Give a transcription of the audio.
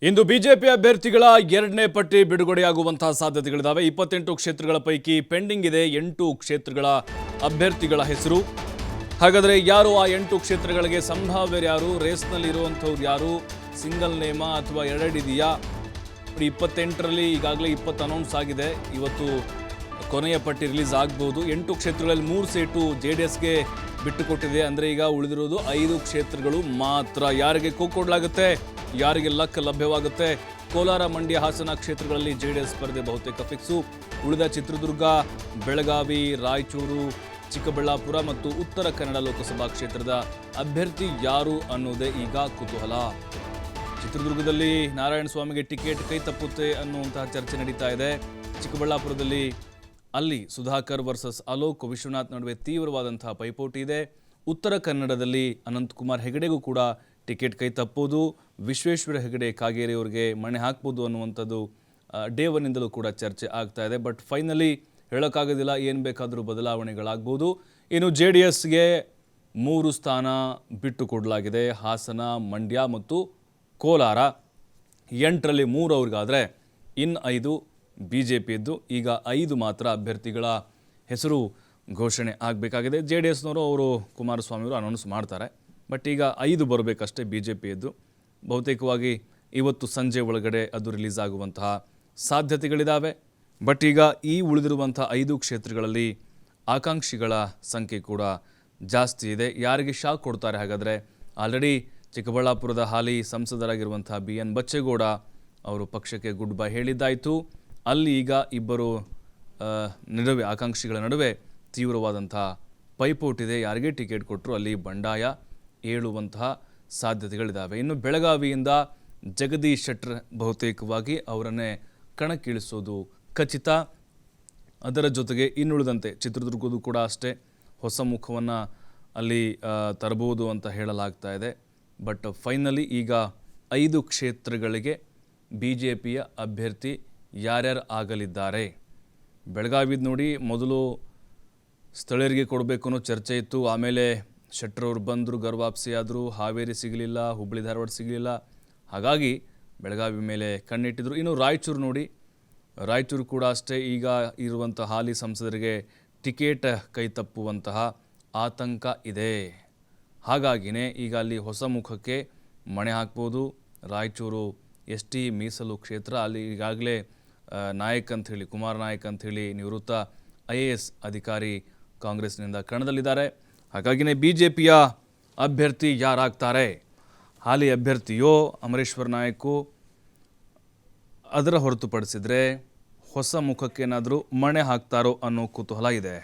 ಇಂದು BJP ಅಭ್ಯರ್ಥಿಗಳ ಎರಡನೇ ಪಟ್ಟಿ ಬಿಡುಗಡೆಯಾಗುವಂತಹ ಸಾಧ್ಯತೆಗಳಿದ್ದಾವೆ. 28 ಕ್ಷೇತ್ರಗಳ ಪೈಕಿ ಪೆಂಡಿಂಗ್ ಇದೆ 8 ಕ್ಷೇತ್ರಗಳ ಅಭ್ಯರ್ಥಿಗಳ ಹೆಸರು. ಹಾಗಾದರೆ ಯಾರು ಆ 8 ಕ್ಷೇತ್ರಗಳಿಗೆ ಸಂಭಾವ್ಯರು, ಯಾರು ರೇಸ್ನಲ್ಲಿ ಇರುವಂಥವ್ರು, ಯಾರು ಸಿಂಗಲ್ ನೇಮ ಅಥವಾ ಎರಡಿದೆಯಾ? 28ರಲ್ಲಿ ಈಗಾಗಲೇ 20 ಅನೌನ್ಸ್ ಆಗಿದೆ. ಇವತ್ತು ಕೊನೆಯ ಪಟ್ಟಿ ರಿಲೀಸ್ ಆಗ್ಬೋದು. 8 ಕ್ಷೇತ್ರಗಳಲ್ಲಿ 3 ಸೀಟು JDSಗೆ ಬಿಟ್ಟುಕೊಟ್ಟಿದೆ. ಅಂದರೆ ಈಗ ಉಳಿದಿರೋದು 5 ಕ್ಷೇತ್ರಗಳು ಮಾತ್ರ. ಯಾರಿಗೆ ಕೊಡಲಾಗುತ್ತೆ, ಯಾರಿಗೆ ಲಕ್ ಲಭ್ಯವಾಗುತ್ತೆ? ಕೋಲಾರ, ಮಂಡ್ಯ, ಹಾಸನ ಕ್ಷೇತ್ರಗಳಲ್ಲಿ JDS ಸ್ಪರ್ಧೆ ಬಹುತೇಕ ಫಿಕ್ಸು. ಉಳಿದ ಚಿತ್ರದುರ್ಗ, ಬೆಳಗಾವಿ, ರಾಯಚೂರು, ಚಿಕ್ಕಬಳ್ಳಾಪುರ ಮತ್ತು ಉತ್ತರ ಕನ್ನಡ ಲೋಕಸಭಾ ಕ್ಷೇತ್ರದ ಅಭ್ಯರ್ಥಿ ಯಾರು ಅನ್ನೋದೇ ಈಗ ಕುತೂಹಲ. ಚಿತ್ರದುರ್ಗದಲ್ಲಿ ನಾರಾಯಣ ಸ್ವಾಮಿಗೆ ಟಿಕೆಟ್ ಕೈ ತಪ್ಪುತ್ತೆ ಅನ್ನುವಂತಹ ಚರ್ಚೆ ನಡೀತಾ ಇದೆ. ಚಿಕ್ಕಬಳ್ಳಾಪುರದಲ್ಲಿ ಅಲ್ಲಿ ಸುಧಾಕರ್ ವರ್ಸಸ್ ಅಲೋಕ್ ವಿಶ್ವನಾಥ್ ನಡುವೆ ತೀವ್ರವಾದಂತಹ ಪೈಪೋಟಿ ಇದೆ. ಉತ್ತರ ಕನ್ನಡದಲ್ಲಿ ಅನಂತಕುಮಾರ್ ಹೆಗಡೆಗೂ ಕೂಡ ಟಿಕೆಟ್ ಕೈ ತಪ್ಪೋದು, ವಿಶ್ವೇಶ್ವರ ಹೆಗಡೆ ಕಾಗೇರಿ ಅವರಿಗೆ ಮಣೆ ಹಾಕ್ಬೋದು ಅನ್ನುವಂಥದ್ದು ಡೇ ಒನ್ನಿಂದಲೂ ಕೂಡ ಚರ್ಚೆ ಆಗ್ತಾ ಇದೆ. ಬಟ್ ಫೈನಲಿ ಹೇಳೋಕ್ಕಾಗೋದಿಲ್ಲ, ಏನು ಬೇಕಾದರೂ ಬದಲಾವಣೆಗಳಾಗ್ಬೋದು. ಇನ್ನು JDSಗೆ 3 ಸ್ಥಾನ ಬಿಟ್ಟು ಕೊಡಲಾಗಿದೆ. ಹಾಸನ, ಮಂಡ್ಯ ಮತ್ತು ಕೋಲಾರ. 8ರಲ್ಲಿ 3 ಅವ್ರಿಗಾದರೆ ಇನ್ನು 5 BJPಯದ್ದು. ಈಗ 5 ಮಾತ್ರ ಅಭ್ಯರ್ಥಿಗಳ ಹೆಸರು ಘೋಷಣೆ ಆಗಬೇಕಾಗಿದೆ. JDSನವರು ಅವರು ಕುಮಾರಸ್ವಾಮಿಯವರು ಅನೌನ್ಸ್ ಮಾಡ್ತಾರೆ. ಬಟ್ ಈಗ 5 ಬರಬೇಕಷ್ಟೇ BJPಯದ್ದು. ಬಹುತೇಕವಾಗಿ ಇವತ್ತು ಸಂಜೆ ಒಳಗಡೆ ಅದು ರಿಲೀಸ್ ಆಗುವಂತಹ ಸಾಧ್ಯತೆಗಳಿದ್ದಾವೆ. ಬಟ್ ಈಗ ಈ ಉಳಿದಿರುವಂಥ 5 ಕ್ಷೇತ್ರಗಳಲ್ಲಿ ಆಕಾಂಕ್ಷಿಗಳ ಸಂಖ್ಯೆ ಕೂಡ ಜಾಸ್ತಿ ಇದೆ. ಯಾರಿಗೆ ಶಾಕ್ ಕೊಡ್ತಾರೆ ಹಾಗಾದರೆ? ಆಲ್ರೆಡಿ ಚಿಕ್ಕಬಳ್ಳಾಪುರದ ಹಾಲಿ ಸಂಸದರಾಗಿರುವಂಥ BN ಬಚ್ಚೇಗೌಡ ಅವರು ಪಕ್ಷಕ್ಕೆ ಗುಡ್ ಬೈ ಹೇಳಿದ್ದಾಯಿತು. ಅಲ್ಲಿ ಈಗ ಇಬ್ಬರು ನಡುವೆ, ಆಕಾಂಕ್ಷಿಗಳ ನಡುವೆ ತೀವ್ರವಾದಂಥ ಪೈಪೋಟಿದೆ. ಯಾರಿಗೆ ಟಿಕೆಟ್ ಕೊಟ್ಟರು ಅಲ್ಲಿ ಬಂಡಾಯ ಏಳುವಂತಹ ಸಾಧ್ಯತೆಗಳಿದ್ದಾವೆ. ಇನ್ನು ಬೆಳಗಾವಿಯಿಂದ ಜಗದೀಶ್ ಶೆಟ್ಟರ್ ಬಹುತೇಕವಾಗಿ ಅವರನ್ನೇ ಕಣಕ್ಕಿಳಿಸೋದು ಖಚಿತ. ಅದರ ಜೊತೆಗೆ ಇನ್ನುಳಿದಂತೆ ಚಿತ್ರದುರ್ಗದ್ದು ಕೂಡ ಅಷ್ಟೇ ಹೊಸ ಮುಖವನ್ನು ಅಲ್ಲಿ ತರಬಹುದು ಅಂತ ಹೇಳಲಾಗ್ತಾ ಇದೆ. ಬಟ್ ಫೈನಲಿ ಈಗ 5 ಕ್ಷೇತ್ರಗಳಿಗೆ BJPಯ ಅಭ್ಯರ್ಥಿ ಯಾರ್ಯಾರು ಆಗಲಿದ್ದಾರೆ? ಬೆಳಗಾವಿದು ನೋಡಿ, ಮೊದಲು ಸ್ಥಳೀಯರಿಗೆ ಕೊಡಬೇಕು ಅನ್ನೋ ಚರ್ಚೆ ಇತ್ತು. ಆಮೇಲೆ ಶೆಟ್ಟರ್ ಅವರು ಬಂದರು, ಗರ್ವಾಪ್ಸಿ ಆದರು. ಹಾವೇರಿ ಸಿಗಲಿಲ್ಲ, ಹುಬ್ಬಳ್ಳಿ ಧಾರವಾಡ ಸಿಗಲಿಲ್ಲ. ಹಾಗಾಗಿ ಬೆಳಗಾವಿ ಮೇಲೆ ಕಣ್ಣಿಟ್ಟಿದ್ರು. ಇನ್ನು ರಾಯಚೂರು ನೋಡಿ, ರಾಯಚೂರು ಕೂಡ ಅಷ್ಟೇ ಈಗ ಇರುವಂಥ ಹಾಲಿ ಸಂಸದರಿಗೆ ಟಿಕೆಟ್ ಕೈ ತಪ್ಪುವಂತಹ ಆತಂಕ ಇದೆ. ಹಾಗಾಗಿಯೇ ಈಗ ಅಲ್ಲಿ ಹೊಸ ಮುಖಕ್ಕೆ ಮಣೆ ಹಾಕ್ಬೋದು. ರಾಯಚೂರು ST ಮೀಸಲು ಕ್ಷೇತ್ರ. ಅಲ್ಲಿ ಈಗಾಗಲೇ ನಾಯಕ್ ಅಂಥೇಳಿ, ಕುಮಾರ್ ನಾಯಕ್ ಅಂಥೇಳಿ ನಿವೃತ್ತ IAS ಅಧಿಕಾರಿ ಕಾಂಗ್ರೆಸ್ನಿಂದ ಕಣದಲ್ಲಿದ್ದಾರೆ. ಹಾಗಾಗಿಯೇ BJPಯ ಅಭ್ಯರ್ಥಿ ಯಾರಾಗ್ತಾರೆ? ಹಾಲಿ ಅಭ್ಯರ್ಥಿಯೋ ಅಮರೇಶ್ವರ್ ನಾಯಕು? ಅದರ ಹೊರತುಪಡಿಸಿದರೆ ಹೊಸ ಮುಖಕ್ಕೇನಾದರೂ ಮಣೆ ಹಾಕ್ತಾರೋ ಅನ್ನೋ ಕುತೂಹಲ ಇದೆ.